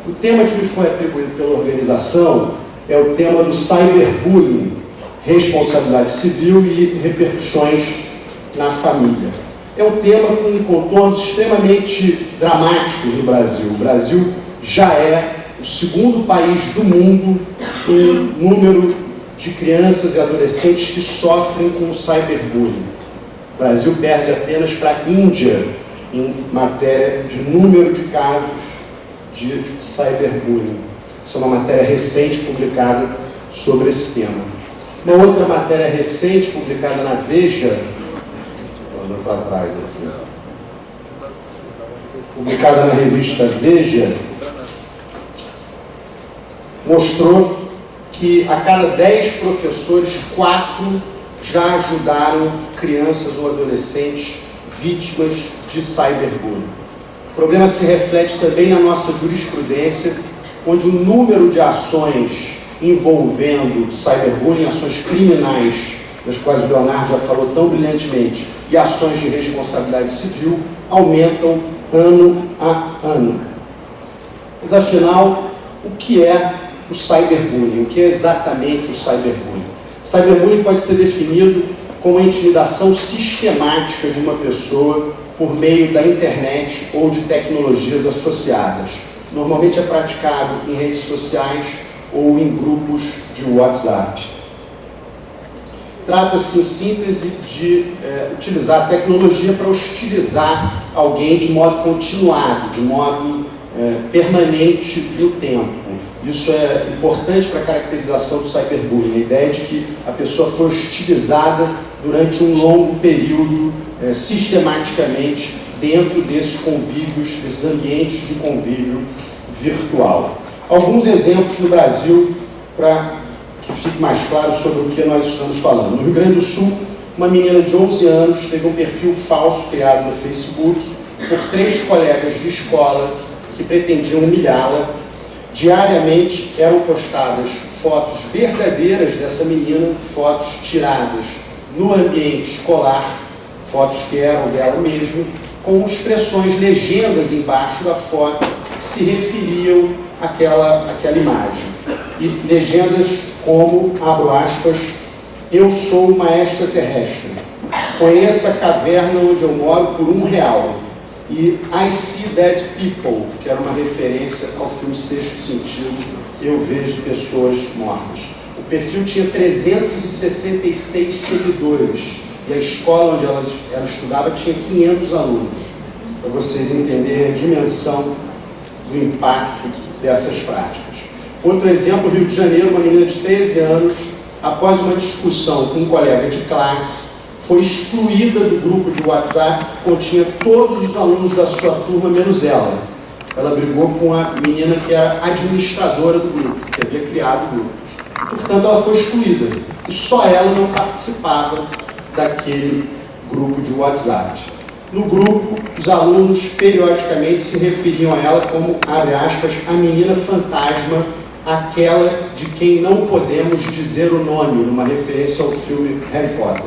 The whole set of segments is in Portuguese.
O tema que me foi atribuído pela organização é o tema do cyberbullying, responsabilidade civil e repercussões na família. É um tema com contornos extremamente dramáticos no Brasil. O Brasil já é o segundo país do mundo em número de crianças e adolescentes que sofrem com o cyberbullying. O Brasil perde apenas para a Índia em matéria de número de casos de cyberbullying. Isso é uma matéria recente publicada sobre esse tema. Uma outra matéria recente publicada na Veja, olhando para trás aqui, publicada na revista Veja, mostrou que a cada 10 professores, 4 já ajudaram crianças ou adolescentes vítimas de cyberbullying. O problema se reflete também na nossa jurisprudência, onde o número de ações envolvendo cyberbullying, ações criminais, das quais o Leonardo já falou tão brilhantemente, e ações de responsabilidade civil, aumentam ano a ano. Mas, afinal, o que é o cyberbullying? O que é exatamente o cyberbullying? Cyberbullying pode ser definido como a intimidação sistemática de uma pessoa por meio da internet ou de tecnologias associadas. Normalmente é praticado em redes sociais ou em grupos de WhatsApp. Trata-se, em síntese, de utilizar a tecnologia para hostilizar alguém de modo continuado, de modo permanente no tempo. Isso é importante para a caracterização do cyberbullying, a ideia de que a pessoa foi hostilizada durante um longo período, sistematicamente, dentro desses convívios, desses ambientes de convívio virtual. Alguns exemplos no Brasil para que fique mais claro sobre o que nós estamos falando. No Rio Grande do Sul, uma menina de 11 anos teve um perfil falso criado no Facebook por 3 colegas de escola que pretendiam humilhá-la. Diariamente eram postadas fotos verdadeiras dessa menina, fotos tiradas no ambiente escolar, fotos que eram dela mesma, com expressões, legendas embaixo da foto que se referiam àquela imagem. E legendas como, abro aspas, eu sou uma extraterrestre, conheça a caverna onde eu moro por R$1. E I See Dead People, que era uma referência ao filme Sexto Sentido, eu vejo pessoas mortas. O perfil tinha 366 seguidores, e a escola onde ela estudava tinha 500 alunos, para vocês entenderem a dimensão do impacto dessas práticas. Outro exemplo, Rio de Janeiro, uma menina de 13 anos, após uma discussão com um colega de classe, foi excluída do grupo de WhatsApp que continha todos os alunos da sua turma, menos ela. Ela brigou com a menina que era administradora do grupo, que havia criado o grupo. Portanto, ela foi excluída. E só ela não participava daquele grupo de WhatsApp. No grupo, os alunos periodicamente se referiam a ela como, abre aspas, a menina fantasma, aquela de quem não podemos dizer o nome, numa referência ao filme Harry Potter.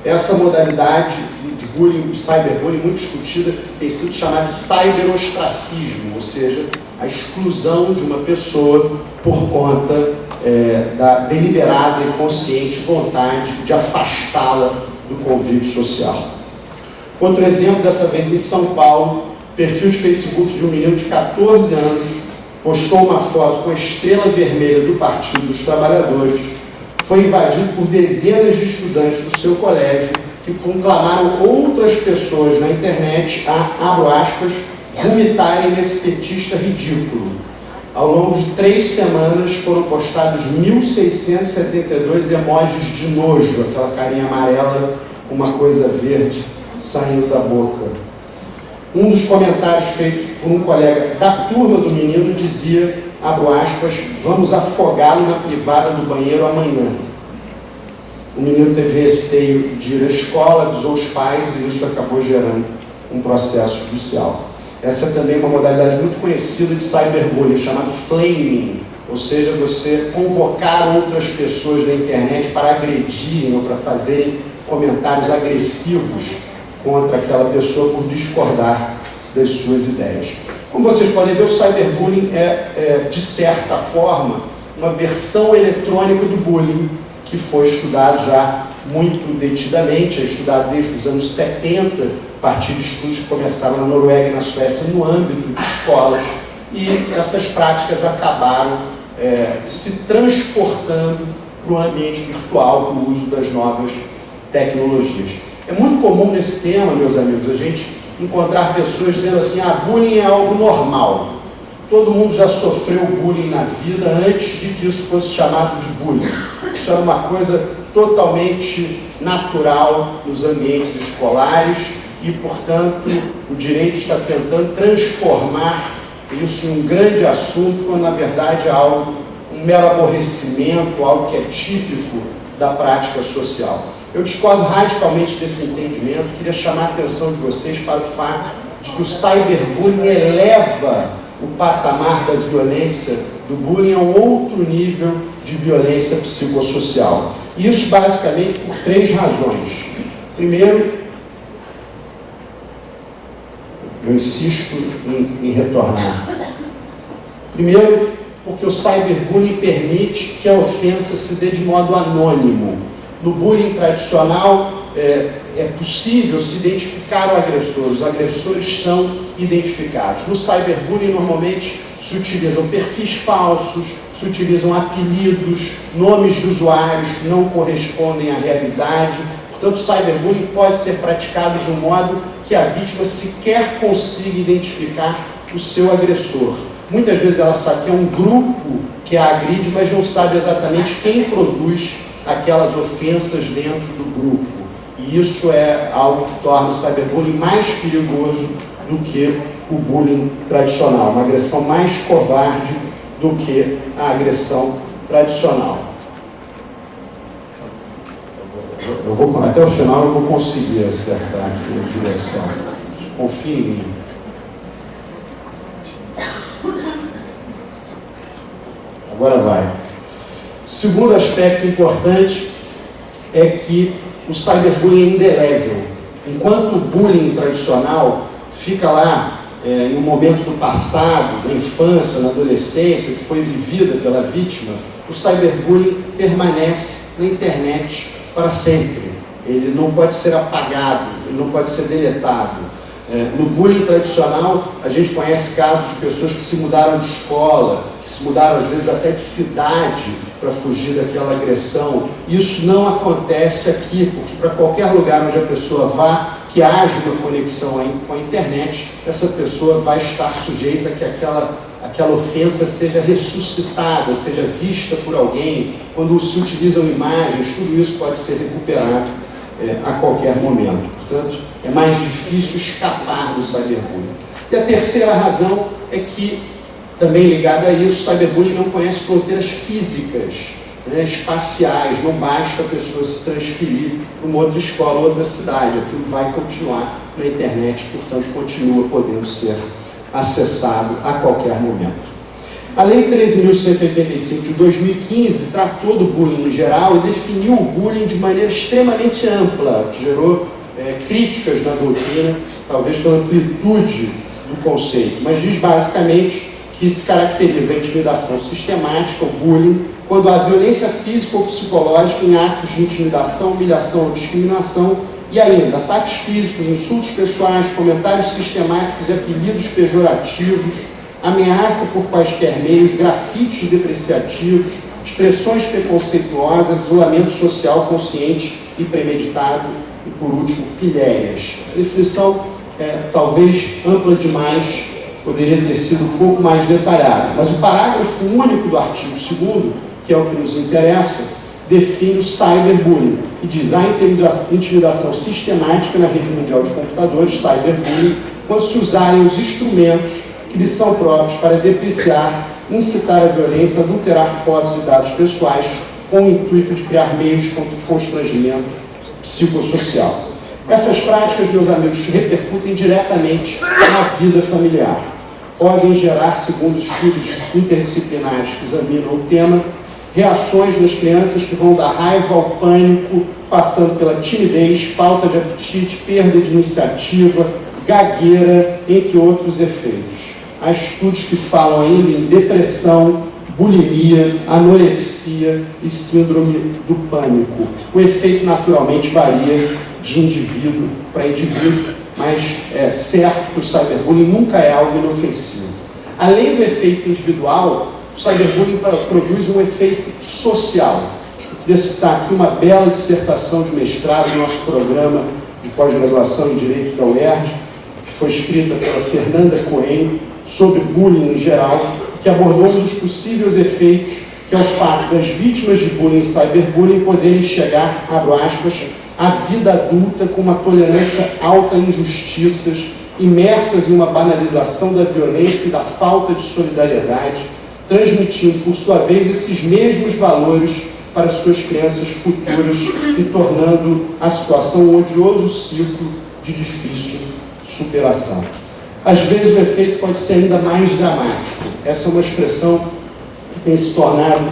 Essa modalidade de bullying, de cyberbullying, muito discutida, tem sido chamada de cyberostracismo, ou seja, a exclusão de uma pessoa por conta da deliberada e consciente vontade de afastá-la do convívio social. Outro exemplo, dessa vez em São Paulo, perfil de Facebook de um menino de 14 anos postou uma foto com a estrela vermelha do Partido dos Trabalhadores. Foi invadido por dezenas de estudantes do seu colégio que conclamaram outras pessoas na internet a, abro aspas, vomitarem nesse petista ridículo. Ao longo de 3 semanas foram postados 1.672 emojis de nojo, aquela carinha amarela com uma coisa verde saindo da boca. Um dos comentários feitos por um colega da turma do menino dizia, abro aspas, vamos afogá-lo na privada do banheiro amanhã. O menino teve receio de ir à escola, avisou os pais e isso acabou gerando um processo judicial. Essa é também uma modalidade muito conhecida de cyberbullying, chamada flaming, ou seja, você convocar outras pessoas da internet para agredirem ou para fazerem comentários agressivos contra aquela pessoa por discordar das suas ideias. Como vocês podem ver, o cyberbullying de certa forma, uma versão eletrônica do bullying, que foi estudado já muito detidamente, é estudado desde os anos 70, a partir de estudos que começaram na Noruega e na Suécia, no âmbito de escolas, e essas práticas acabaram se transportando para o ambiente virtual, com o uso das novas tecnologias. É muito comum nesse tema, meus amigos, a gente encontrar pessoas dizendo assim, bullying é algo normal. Todo mundo já sofreu bullying na vida antes de que isso fosse chamado de bullying. Isso era uma coisa totalmente natural nos ambientes escolares e, portanto, o direito está tentando transformar isso em um grande assunto, quando na verdade é algo, um mero aborrecimento, algo que é típico da prática social. Eu discordo radicalmente desse entendimento, queria chamar a atenção de vocês para o fato de que o cyberbullying eleva o patamar da violência do bullying a um outro nível de violência psicossocial. Isso basicamente por 3 razões. Primeiro, eu insisto em retornar. Primeiro, porque o cyberbullying permite que a ofensa se dê de modo anônimo. No bullying tradicional, é possível se identificar o agressor, os agressores são identificados. No cyberbullying, normalmente, se utilizam perfis falsos, se utilizam apelidos, nomes de usuários que não correspondem à realidade. Portanto, o cyberbullying pode ser praticado de um modo que a vítima sequer consiga identificar o seu agressor. Muitas vezes ela sabe que é um grupo que a agride, mas não sabe exatamente quem produz aquelas ofensas dentro do grupo. E isso é algo que torna o cyberbullying mais perigoso do que o bullying tradicional, uma agressão mais covarde do que a agressão tradicional. Até o final eu vou conseguir acertar aqui a direção. Confie em mim. Agora vai. Segundo aspecto importante é que o cyberbullying é indelével. Enquanto o bullying tradicional fica lá em um momento do passado, na infância, na adolescência, que foi vivida pela vítima, o cyberbullying permanece na internet para sempre. Ele não pode ser apagado, ele não pode ser deletado. No bullying tradicional, a gente conhece casos de pessoas que se mudaram de escola, que se mudaram às vezes até de cidade para fugir daquela agressão. Isso não acontece aqui, porque para qualquer lugar onde a pessoa vá, que haja uma conexão com a internet, essa pessoa vai estar sujeita a que aquela ofensa seja ressuscitada, seja vista por alguém. Quando se utilizam imagens, tudo isso pode ser recuperado a qualquer momento. Portanto, é mais difícil escapar do cyberbullying. E a terceira razão é que, também ligada a isso, o cyberbullying não conhece fronteiras físicas, espaciais. Não basta a pessoa se transferir para uma outra escola, outra cidade. Aquilo vai continuar na internet, portanto, continua podendo ser acessado a qualquer momento. A Lei 13.185 de 2015 tratou do bullying em geral e definiu o bullying de maneira extremamente ampla, que gerou críticas na doutrina, talvez pela amplitude do conceito, mas diz basicamente que se caracteriza a intimidação sistemática, o bullying, quando há violência física ou psicológica em atos de intimidação, humilhação ou discriminação, e ainda ataques físicos, insultos pessoais, comentários sistemáticos e apelidos pejorativos, ameaça por quaisquer meios, grafites depreciativos, expressões preconceituosas, isolamento social consciente e premeditado e, por último, pilhérias. A definição é talvez ampla demais, poderia ter sido um pouco mais detalhada, mas o parágrafo único do artigo 2º, que é o que nos interessa, define o cyberbullying e diz a intimidação sistemática na rede mundial de computadores, cyberbullying, quando se usarem os instrumentos que lhes são próprios para depreciar, incitar a violência, adulterar fotos e dados pessoais com o intuito de criar meios de constrangimento psicossocial. Essas práticas, meus amigos, repercutem diretamente na vida familiar. Podem gerar, segundo estudos interdisciplinares que examinam o tema, reações nas crianças que vão da raiva ao pânico, passando pela timidez, falta de apetite, perda de iniciativa, gagueira, entre outros efeitos. há estudos que falam ainda em depressão, bulimia, anorexia e síndrome do pânico. O efeito naturalmente varia de indivíduo para indivíduo, mas é certo que o cyberbullying nunca é algo inofensivo. Além do efeito individual, o cyberbullying produz um efeito social. Eu queria citar aqui uma bela dissertação de mestrado no nosso programa de pós-graduação em Direito da UERJ, que foi escrita pela Fernanda Cohen, sobre bullying em geral, que abordou um dos possíveis efeitos, que é o fato das vítimas de bullying e cyberbullying poderem chegar, abro aspas, à vida adulta com uma tolerância alta a injustiças, imersas em uma banalização da violência e da falta de solidariedade, transmitindo, por sua vez, esses mesmos valores para suas crianças futuras e tornando a situação um odioso ciclo de difícil superação. Às vezes o efeito pode ser ainda mais dramático. Essa é uma expressão que tem se tornado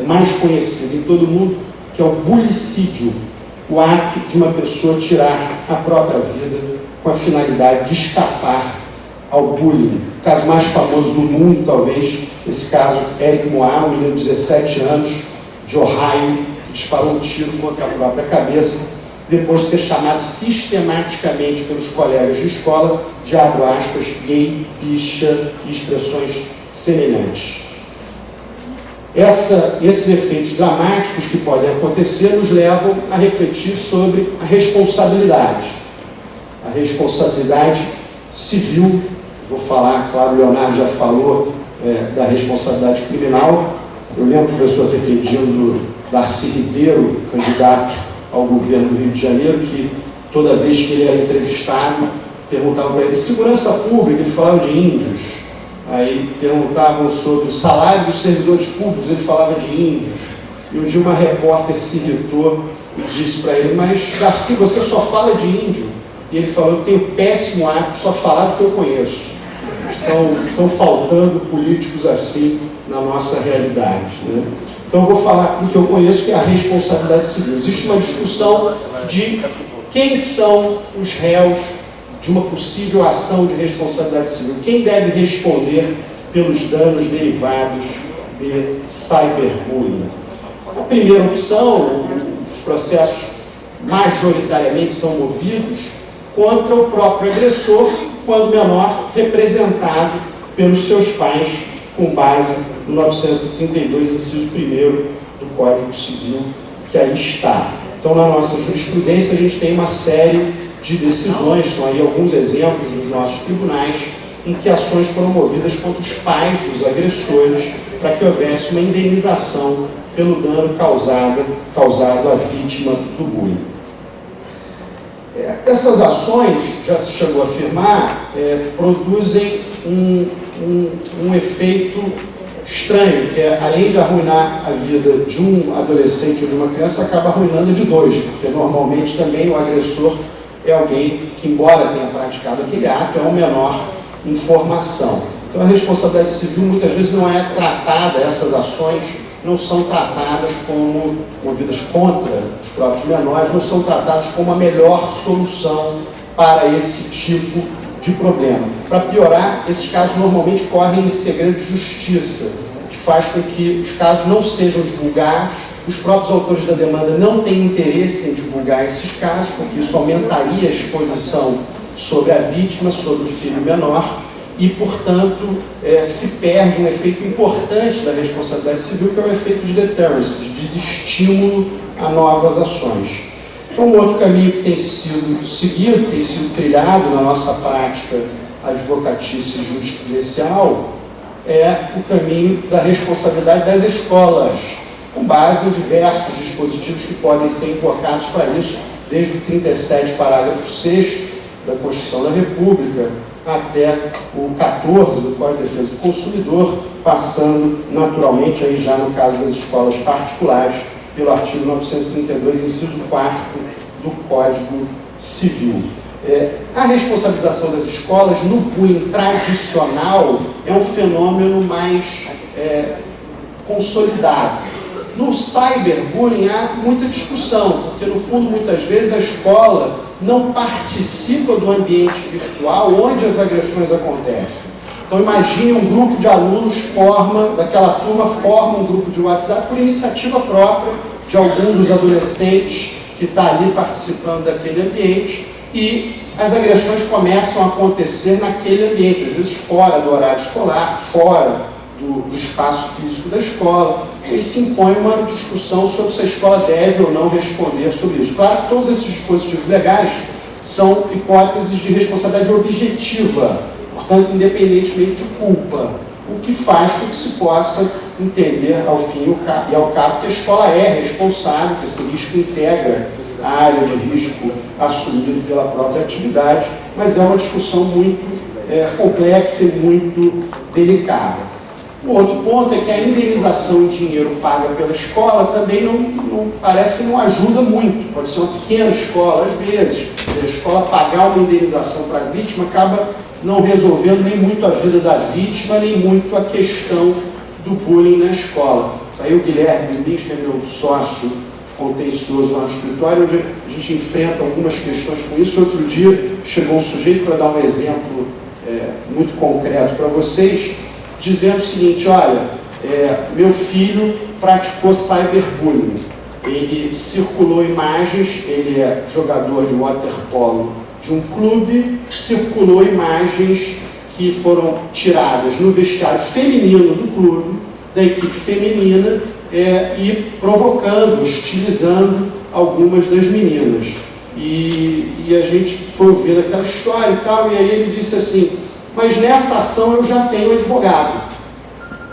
mais conhecida em todo mundo, que é o bulicídio, o ato de uma pessoa tirar a própria vida com a finalidade de escapar ao bullying. O caso mais famoso do mundo, talvez, esse caso, Eric Moore, um menino de 17 anos, de Ohio, que disparou um tiro contra a própria cabeça, depois de ser chamado sistematicamente pelos colegas de escola de, abro aspas, gay, picha e expressões semelhantes. Esses efeitos dramáticos que podem acontecer nos levam a refletir sobre a responsabilidade civil. Vou falar, claro, o Leonardo já falou da responsabilidade criminal. Eu lembro do professor ter pedido do Darcy Ribeiro, candidato ao governo do Rio de Janeiro, que toda vez que ele era entrevistado, perguntavam para ele, segurança pública, ele falava de índios. Aí perguntavam sobre o salário dos servidores públicos, ele falava de índios. E um dia uma repórter se irritou e disse para ele, mas Darcy, você só fala de índio. E ele falou, eu tenho péssimo hábito, só falar do que eu conheço. Estão faltando políticos assim na nossa realidade, né? Então eu vou falar do que eu conheço, que é a responsabilidade civil. Existe uma discussão de quem são os réus de uma possível ação de responsabilidade civil. Quem deve responder pelos danos derivados de cyberbullying? A primeira opção, os processos majoritariamente são movidos contra o próprio agressor, quando menor, representado pelos seus pais, com base no 932, inciso 1º do Código Civil, que aí está. Então, na nossa jurisprudência, a gente tem uma série de decisões, estão aí alguns exemplos dos nossos tribunais, em que ações foram movidas contra os pais dos agressores, para que houvesse uma indenização pelo dano causado à vítima do bullying. Essas ações, já se chegou a afirmar, produzem um efeito estranho, que é, além de arruinar a vida de um adolescente ou de uma criança, acaba arruinando de dois, porque normalmente também o agressor é alguém que, embora tenha praticado aquele ato, é um menor em formação. Então a responsabilidade civil muitas vezes não é tratada, essas ações não são tratadas como movidas contra os próprios menores, não são tratadas como a melhor solução para esse tipo de problema. Para piorar, esses casos normalmente correm em segredo de justiça, que faz com que os casos não sejam divulgados, os próprios autores da demanda não têm interesse em divulgar esses casos, porque isso aumentaria a exposição sobre a vítima, sobre o filho menor, e, portanto, se perde um efeito importante da responsabilidade civil, que é o efeito de deterrence, de desestímulo a novas ações. Então, um outro caminho que tem sido seguido, tem sido trilhado na nossa prática advocatícia e jurisprudencial, é o caminho da responsabilidade das escolas, com base em diversos dispositivos que podem ser invocados para isso, desde o 37, parágrafo 6º da Constituição da República, até o 14 do Código de Defesa do Consumidor, passando naturalmente, aí já no caso das escolas particulares, pelo artigo 932, inciso 4º do Código Civil. A responsabilização das escolas no bullying tradicional é um fenômeno mais consolidado. No cyberbullying há muita discussão, porque no fundo muitas vezes a escola não participa do ambiente virtual onde as agressões acontecem. Então imagine um grupo de alunos daquela turma forma um grupo de WhatsApp por iniciativa própria de algum dos adolescentes que está ali participando daquele ambiente, e as agressões começam a acontecer naquele ambiente, às vezes fora do horário escolar, fora do espaço físico da escola, e se impõe uma discussão sobre se a escola deve ou não responder sobre isso. Claro que todos esses dispositivos legais são hipóteses de responsabilidade objetiva, portanto, independentemente de culpa, o que faz com que se possa entender ao fim e ao cabo que a escola é responsável, que esse risco integra a área de risco assumido pela própria atividade, mas é uma discussão muito complexa e muito delicada. O outro ponto é que a indenização em dinheiro paga pela escola também parece que não ajuda muito. Pode ser uma pequena escola, às vezes. A escola pagar uma indenização para a vítima acaba não resolvendo nem muito a vida da vítima, nem muito a questão do bullying na escola. Aí o Guilherme Lix, meu sócio contencioso lá no escritório, onde a gente enfrenta algumas questões com isso. Outro dia chegou um sujeito, para dar um exemplo muito concreto para vocês, dizendo o seguinte: olha, meu filho praticou cyberbullying, ele circulou imagens, ele é jogador de waterpolo de um clube, circulou imagens que foram tiradas no vestiário feminino do clube, da equipe feminina, e provocando, hostilizando algumas das meninas. E a gente foi ouvindo aquela história e tal, e aí ele disse assim: mas nessa ação eu já tenho advogado.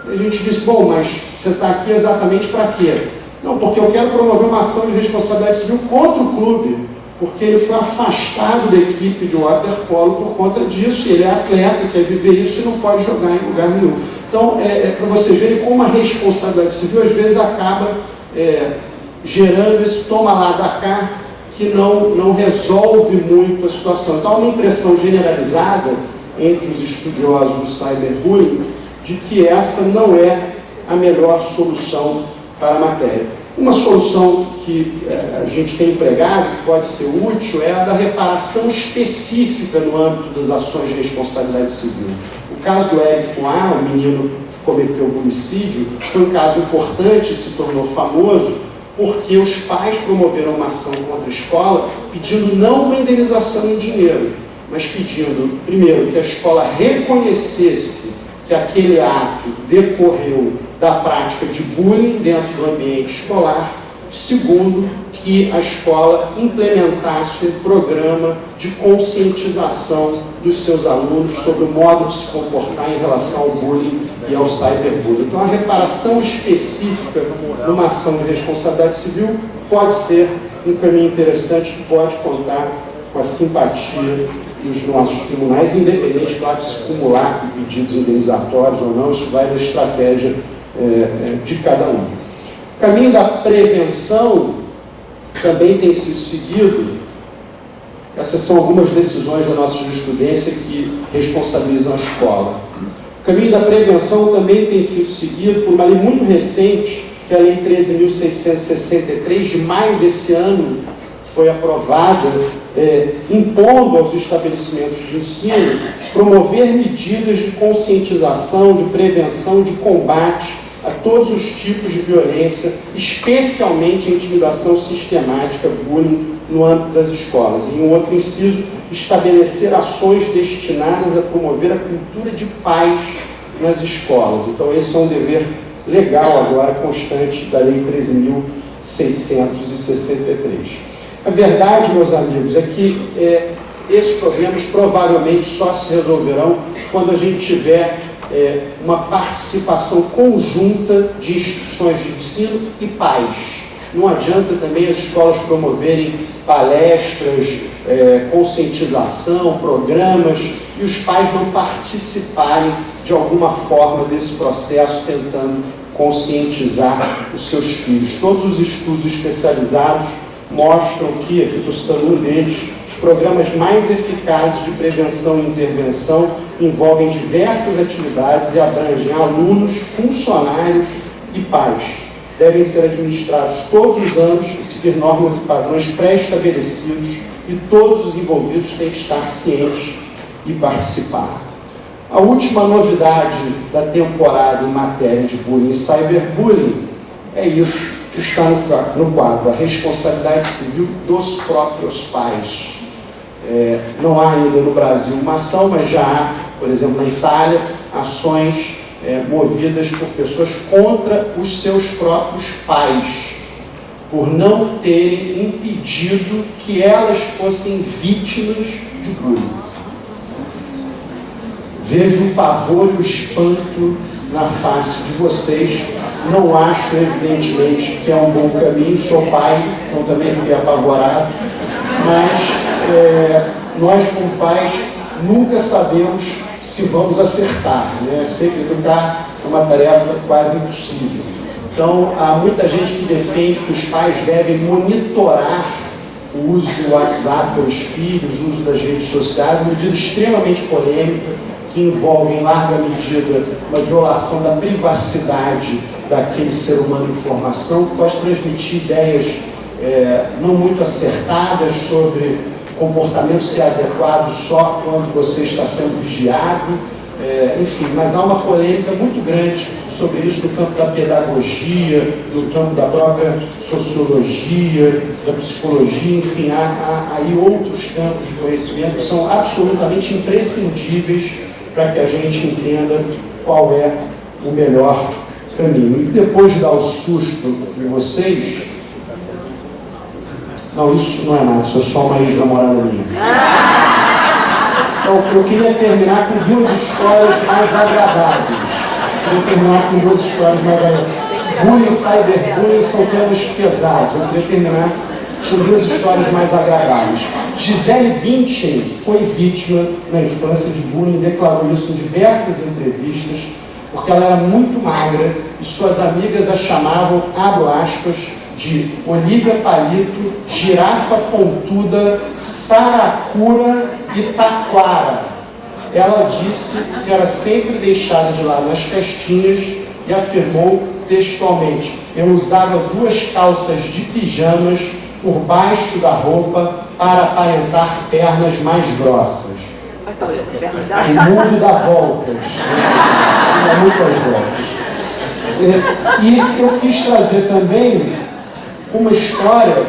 E a gente disse: bom, mas você está aqui exatamente para quê? Não, porque eu quero promover uma ação de responsabilidade civil contra o clube, porque ele foi afastado da equipe de waterpolo por conta disso, ele é atleta, quer viver isso e não pode jogar em lugar nenhum. Então, para vocês verem como a responsabilidade civil às vezes acaba gerando esse toma lá da cá, que não resolve muito a situação. Então, há uma impressão generalizada entre os estudiosos do cyberbullying de que essa não é a melhor solução para a matéria. Uma solução que a gente tem empregado, que pode ser útil, é a da reparação específica no âmbito das ações de responsabilidade civil. O caso do Érico A., o menino que cometeu o homicídio, foi um caso importante e se tornou famoso porque os pais promoveram uma ação contra a escola pedindo não uma indenização em dinheiro, mas pedindo, primeiro, que a escola reconhecesse que aquele ato decorreu da prática de bullying dentro do ambiente escolar. Segundo, que a escola implementasse um programa de conscientização dos seus alunos sobre o modo de se comportar em relação ao bullying e ao cyberbullying. Então, a reparação específica numa ação de responsabilidade civil pode ser um caminho interessante que pode contar com a simpatia dos nossos tribunais, independente, claro, de se acumular com pedidos indenizatórios ou não, isso vai da estratégia de cada um. O caminho da prevenção também tem sido seguido. Essas são algumas decisões da nossa jurisprudência que responsabilizam a escola. O caminho da prevenção também tem sido seguido por uma lei muito recente, que é a Lei 13.663, de maio desse ano, foi aprovada, impondo aos estabelecimentos de ensino promover medidas de conscientização, de prevenção, de combate a todos os tipos de violência, especialmente a intimidação sistemática, bullying, no âmbito das escolas. E um outro inciso, estabelecer ações destinadas a promover a cultura de paz nas escolas. Então, esse é um dever legal agora, constante da Lei 13.663. A verdade, meus amigos, é que esses problemas provavelmente só se resolverão quando a gente tiver uma participação conjunta de instituições de ensino e pais. Não adianta também as escolas promoverem palestras, conscientização, programas, e os pais não participarem de alguma forma desse processo, tentando conscientizar os seus filhos. Todos os estudos especializados mostram que, estou citando um deles, os programas mais eficazes de prevenção e intervenção envolvem diversas atividades e abrangem alunos, funcionários e pais. Devem ser administrados todos os anos e seguir normas e padrões pré-estabelecidos, e todos os envolvidos têm que estar cientes e participar. A última novidade da temporada em matéria de bullying e cyberbullying é isso que está no quadro, a responsabilidade civil dos próprios pais. Não há ainda no Brasil uma ação, mas já há, por exemplo, na Itália, ações movidas por pessoas contra os seus próprios pais, por não terem impedido que elas fossem vítimas de bullying. Vejo o pavor e o espanto na face de vocês. Não acho, evidentemente, que é um bom caminho. Sou pai, então também fiquei apavorado. Mas nós, como pais, nunca sabemos se vamos acertar, né? Sempre educar é uma tarefa quase impossível. Então, há muita gente que defende que os pais devem monitorar o uso do WhatsApp pelos filhos, o uso das redes sociais, uma medida extremamente polêmica, que envolve, em larga medida, uma violação da privacidade daquele ser humano em formação, que pode transmitir ideias não muito acertadas sobre comportamento ser adequado só quando você está sendo vigiado, enfim, mas há uma polêmica muito grande sobre isso no campo da pedagogia, no campo da própria sociologia, da psicologia, enfim, há aí outros campos de conhecimento que são absolutamente imprescindíveis para que a gente entenda qual é o melhor caminho. E depois de dar o susto de vocês, não, isso não é nada, isso é só uma ex-namorada minha. Então, eu queria terminar com duas histórias mais agradáveis. Bullying e cyberbullying são temas pesados. Eu queria terminar com duas histórias mais agradáveis. Gisele Bündchen foi vítima na infância de bullying, declarou isso em diversas entrevistas, porque ela era muito magra e suas amigas a chamavam, abro aspas, de Olivia Palito, girafa pontuda, saracura e taquara. Ela disse que era sempre deixada de lado nas festinhas e afirmou textualmente: eu usava 2 calças de pijamas por baixo da roupa para aparentar pernas mais grossas. O mundo dá voltas, dá muitas voltas. E eu quis trazer também uma história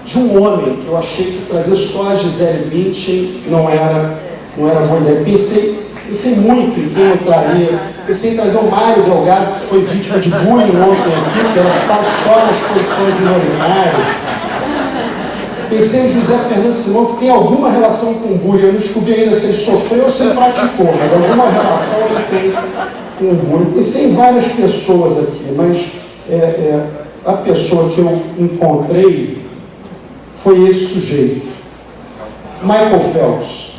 de um homem que eu achei que trazer só a Gisele Bündchen não era boa ideia. Pensei muito em quem eu traria. Pensei em trazer o Mário Delgado, que foi vítima de bullying ontem aqui, porque ela estava só nas posições minoritárias. Pensei em José Fernando Simão, que tem alguma relação com o bullying. Eu não descobri ainda se ele sofreu ou se ele praticou, mas alguma relação ele tem com o bullying. Pensei em várias pessoas aqui, mas a pessoa que eu encontrei foi esse sujeito, Michael Phelps.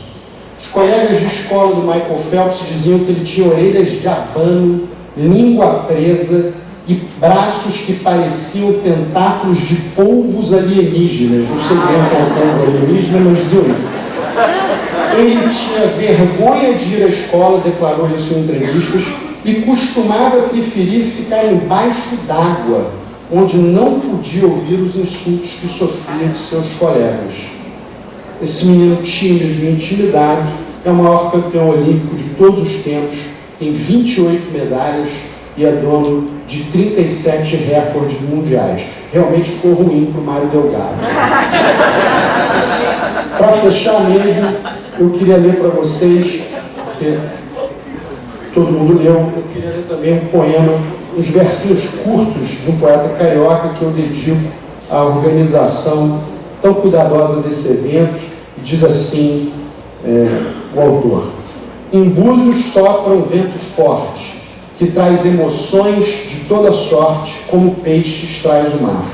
Os colegas de escola do Michael Phelps diziam que ele tinha orelhas de abano, língua presa e braços que pareciam tentáculos de polvos alienígenas. Não sei bem qual é o polvo alienígena, mas diziam isso. Ele tinha vergonha de ir à escola, declarou isso em entrevistas, e costumava preferir ficar embaixo d'água, onde não podia ouvir os insultos que sofria de seus colegas. Esse menino tímido e intimidado é o maior campeão olímpico de todos os tempos, tem 28 medalhas e é dono de 37 recordes mundiais. Realmente ficou ruim para o Mário Delgado. Para fechar mesmo, eu queria ler para vocês, porque todo mundo leu, eu queria ler também um poema, uns versinhos curtos de um poeta carioca que eu dedico à organização tão cuidadosa desse evento. Diz assim o autor: em Búzios sopra um vento forte, que traz emoções de toda sorte, como peixes traz o mar.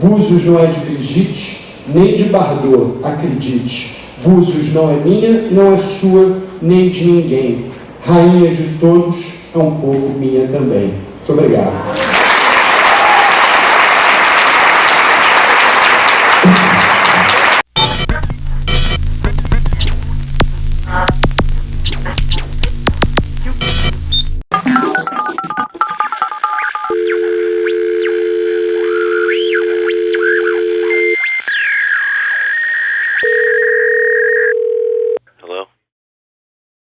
Búzios não é de Brigitte, nem de Bardot, acredite. Búzios não é minha, não é sua, nem de ninguém. Rainha de todos, é um pouco minha também. Muito obrigado.